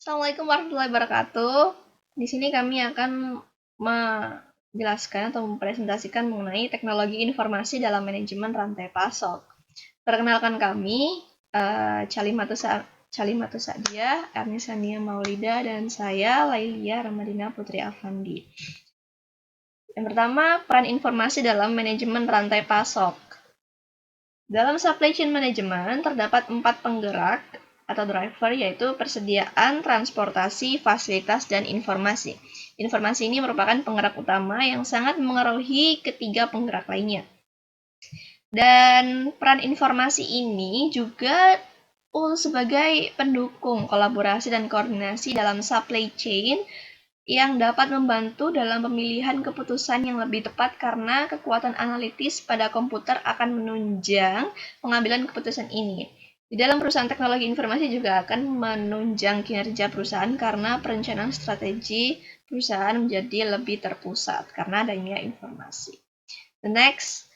Assalamualaikum warahmatullahi wabarakatuh. Di sini kami akan menjelaskan atau mempresentasikan mengenai teknologi informasi dalam manajemen rantai pasok. Perkenalkan kami, Calimatu Sa'dia, Ernisania Maulida, dan saya Lailia Ramadina Putri Afandi. Yang pertama, peran informasi dalam manajemen rantai pasok. Dalam supply chain management terdapat 4 penggerak atau driver, yaitu persediaan, transportasi, fasilitas, dan informasi. Informasi ini merupakan penggerak utama yang sangat memengaruhi ketiga penggerak lainnya. Dan peran informasi ini juga sebagai pendukung kolaborasi dan koordinasi dalam supply chain yang dapat membantu dalam pemilihan keputusan yang lebih tepat karena kekuatan analitis pada komputer akan menunjang pengambilan keputusan ini. Di dalam perusahaan teknologi informasi juga akan menunjang kinerja perusahaan karena perencanaan strategi perusahaan menjadi lebih terpusat karena adanya informasi. The next,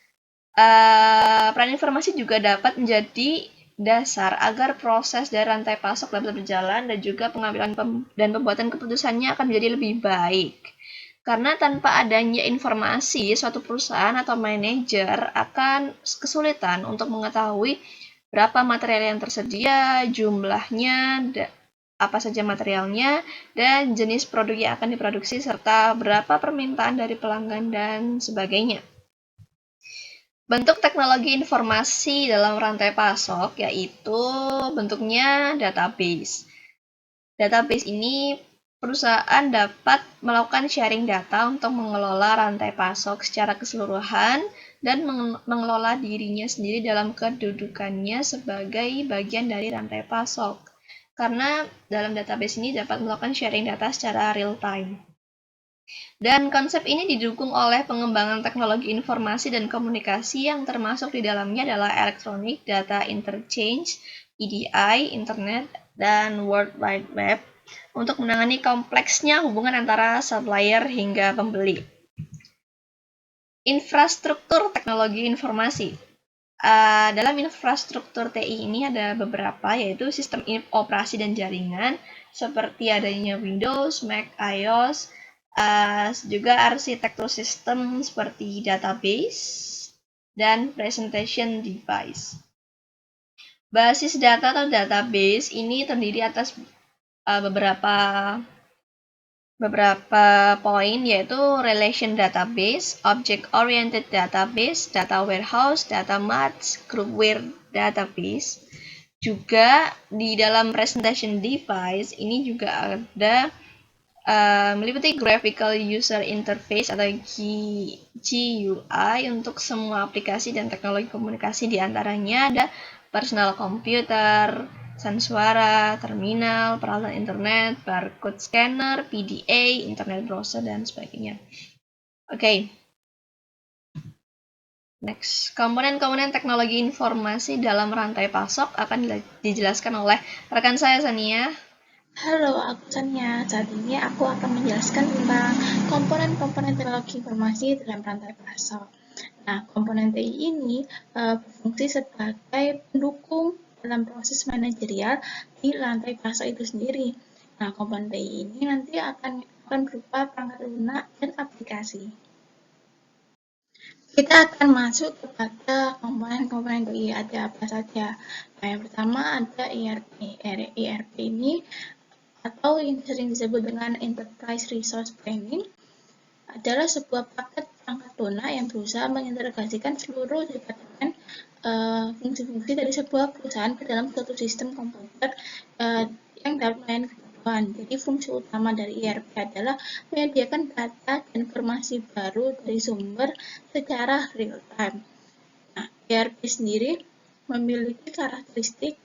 peran informasi juga dapat menjadi dasar agar proses dari rantai pasok dapat berjalan dan juga pengambilan dan pembuatan keputusannya akan menjadi lebih baik. Karena tanpa adanya informasi, suatu perusahaan atau manajer akan kesulitan untuk mengetahui berapa material yang tersedia, jumlahnya, apa saja materialnya, dan jenis produk yang akan diproduksi, serta berapa permintaan dari pelanggan dan sebagainya. Bentuk teknologi informasi dalam rantai pasok yaitu bentuknya database. Database ini perusahaan dapat melakukan sharing data untuk mengelola rantai pasok secara keseluruhan dan mengelola dirinya sendiri dalam kedudukannya sebagai bagian dari rantai pasok. Karena dalam database ini dapat melakukan sharing data secara real time. Dan konsep ini didukung oleh pengembangan teknologi informasi dan komunikasi yang termasuk di dalamnya adalah Electronic Data Interchange, EDI, Internet, dan World Wide Web untuk menangani kompleksnya hubungan antara supplier hingga pembeli. Infrastruktur teknologi informasi. Dalam infrastruktur TI ini ada beberapa, yaitu sistem operasi dan jaringan, seperti adanya Windows, Mac, iOS, juga arsitektur sistem seperti database dan presentation device. Basis data atau database ini terdiri atas beberapa poin, yaitu relation database, object oriented database, data warehouse, data mart, groupware database. Juga di dalam presentation device ini juga ada meliputi graphical user interface atau GUI untuk semua aplikasi dan teknologi komunikasi. Di antaranya ada personal computer, suara, terminal, peralatan internet, barcode scanner, PDA, internet browser, dan sebagainya. Oke. Next, komponen-komponen teknologi informasi dalam rantai pasok akan dijelaskan oleh rekan saya, Sania. Halo, aku Sania. Saat ini aku akan menjelaskan tentang komponen-komponen teknologi informasi dalam rantai pasok. Nah, komponen TI ini berfungsi sebagai pendukung dalam proses manajerial di rantai pasok itu sendiri. Nah, komponen TI ini nanti akan berupa perangkat lunak dan aplikasi. Kita akan masuk kepada komponen-komponen TI, ada apa saja. Nah, yang pertama ada ERP. ERP ini atau yang sering disebut dengan Enterprise Resource Planning adalah sebuah paket perangkat lunak yang berusaha mengintegrasikan seluruh departemen fungsi-fungsi dari sebuah perusahaan ke dalam suatu sistem komputer yang dapat melayani kebutuhan. Jadi fungsi utama dari ERP adalah menyediakan data dan informasi baru dari sumber secara real time. Nah, ERP sendiri memiliki karakteristik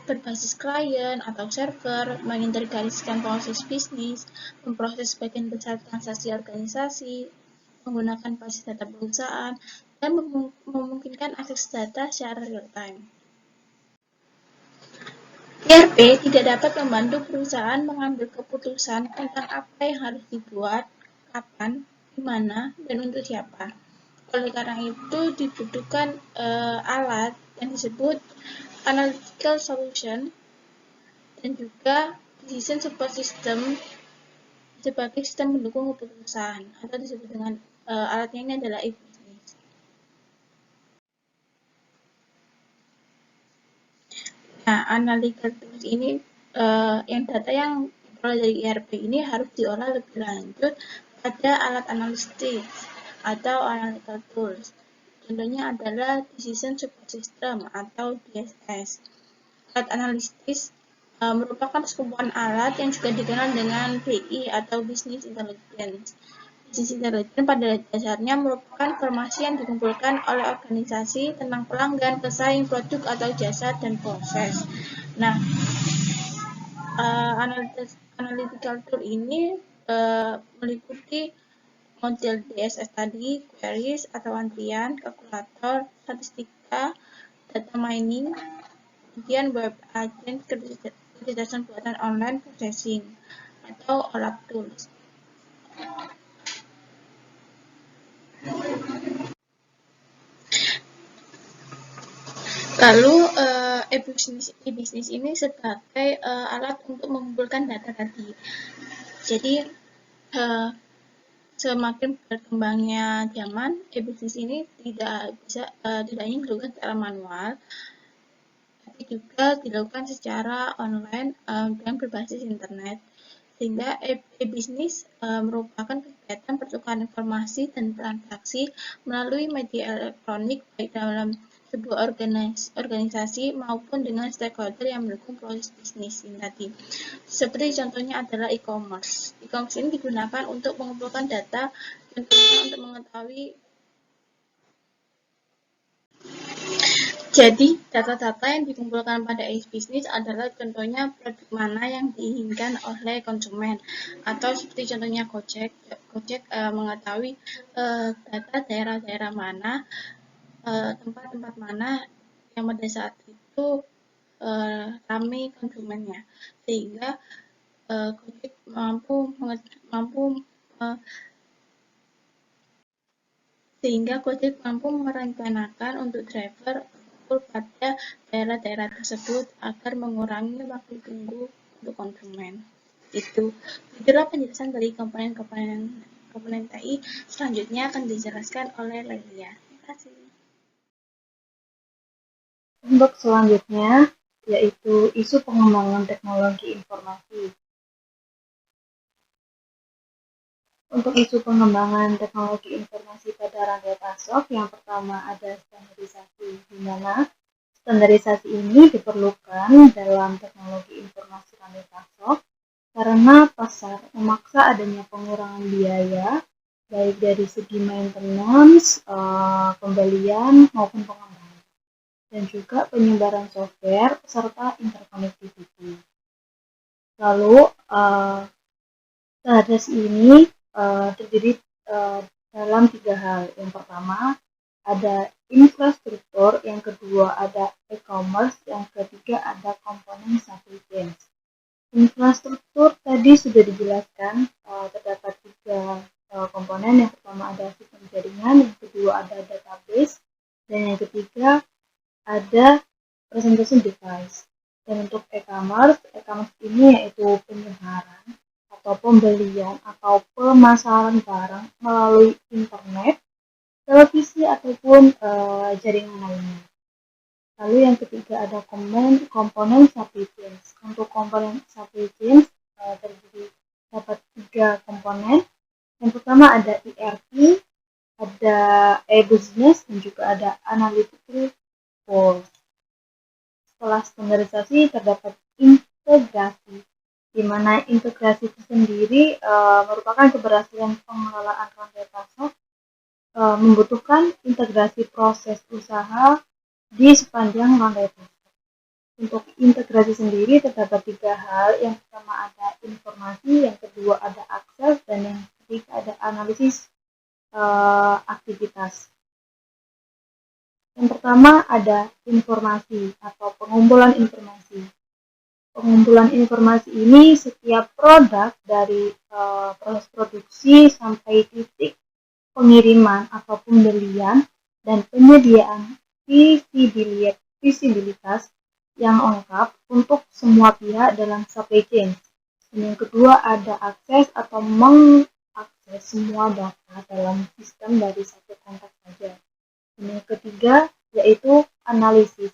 berbasis klien atau server, mengintegrasikan proses bisnis, memproses sebagian besar transaksi organisasi, menggunakan basis data perusahaan, dan memungkinkan akses data secara real time. ERP tidak dapat membantu perusahaan mengambil keputusan tentang apa yang harus dibuat, kapan, di mana, dan untuk siapa. Oleh karena itu dibutuhkan alat yang disebut analytical solution dan juga decision support system sebagai sistem pendukung keputusan atau disebut dengan alatnya ini adalah e-business. Nah, analytical tools ini yang data yang diperoleh dari ERP ini harus diolah lebih lanjut pada alat analitik atau analytical tools. Contohnya adalah decision support system atau DSS. Alat analitis merupakan sekumpulan alat yang juga dikenal dengan BI atau Business Intelligence. Business Intelligence pada dasarnya merupakan informasi yang dikumpulkan oleh organisasi tentang pelanggan, pesaing, produk atau jasa, dan proses. Nah, analytical tool ini meliputi model DSS tadi, queries atau antrian, kalkulator, statistika, data mining, kemudian web agent, kecerdasan buatan online, processing, atau OLAP tools. Lalu e-business ini sebagai alat untuk mengumpulkan data tadi. Jadi semakin berkembangnya zaman, e-business ini tidak hanya dilakukan secara manual, tapi juga dilakukan secara online dan berbasis internet. Sehingga e-business merupakan kegiatan pertukaran informasi dan transaksi melalui media elektronik baik dalam sebuah organisasi maupun dengan stakeholder yang mendukung proses bisnis ini tadi. Seperti contohnya adalah e-commerce. E-commerce ini digunakan untuk mengumpulkan data contohnya untuk mengetahui Jadi, data-data yang dikumpulkan pada e-business adalah contohnya produk mana yang diinginkan oleh konsumen, atau seperti contohnya Gojek mengetahui data daerah-daerah mana, tempat-tempat mana yang pada saat itu ramai konsumennya, sehingga Gojek mampu merencanakan untuk driver pada daerah-daerah tersebut agar mengurangi waktu tunggu untuk konsumen. Itulah penjelasan dari komponen TI. Selanjutnya akan dijelaskan oleh Lelia. Terima kasih. Untuk selanjutnya yaitu isu pengembangan teknologi informasi. Untuk isu pengembangan teknologi informasi pada rantai pasok, yang pertama ada standarisasi, di mana standarisasi ini diperlukan dalam teknologi informasi rantai pasok karena pasar memaksa adanya pengurangan biaya, baik dari segi maintenance, pembelian maupun pengembangan, dan juga penyebaran software serta interconnectivity. Lalu standarisasi ini terdiri dalam 3 hal. Yang pertama ada infrastruktur, yang kedua ada e-commerce, yang ketiga ada komponen supply chain. Infrastruktur tadi sudah dijelaskan, terdapat 3 komponen. Yang pertama ada sistem jaringan, yang kedua ada database, dan yang ketiga ada presentation device. Dan untuk e-commerce ini yaitu penyebaran atau pembelian atau pemasaran barang melalui internet, televisi ataupun jaringan lainnya. Lalu yang ketiga ada komponen supply chain. Untuk komponen supply chain terdiri dapat 3 komponen. Yang pertama ada ERP, ada e-business, dan juga ada analytical tools. Setelah standarisasi terdapat integrasi, di mana integrasi itu sendiri merupakan keberhasilan pengelolaan rantai pasok, membutuhkan integrasi proses usaha di sepanjang rantai pasok. Untuk integrasi sendiri terdapat 3 hal. Yang pertama ada informasi, yang kedua ada akses, dan yang ketiga ada analisis aktivitas. Yang pertama ada informasi atau pengumpulan informasi. Pengumpulan informasi ini setiap produk dari proses produksi sampai titik pengiriman atau pembelian dan penyediaan visibility visibilitas yang lengkap untuk semua pihak dalam supply chain. Dan yang kedua ada akses atau mengakses semua data dalam sistem dari satu kontak saja. Dan yang ketiga yaitu analisis.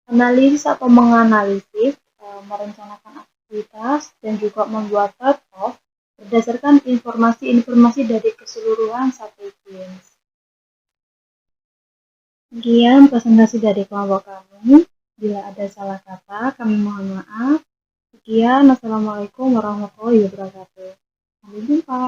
Analisis atau menganalisis, merencanakan aktivitas dan juga membuat trade-off berdasarkan informasi-informasi dari keseluruhan supply chain. Sekian presentasi dari kelompok kami. Bila ada salah kata, kami mohon maaf. Sekian, Assalamualaikum warahmatullahi wabarakatuh. Sampai jumpa.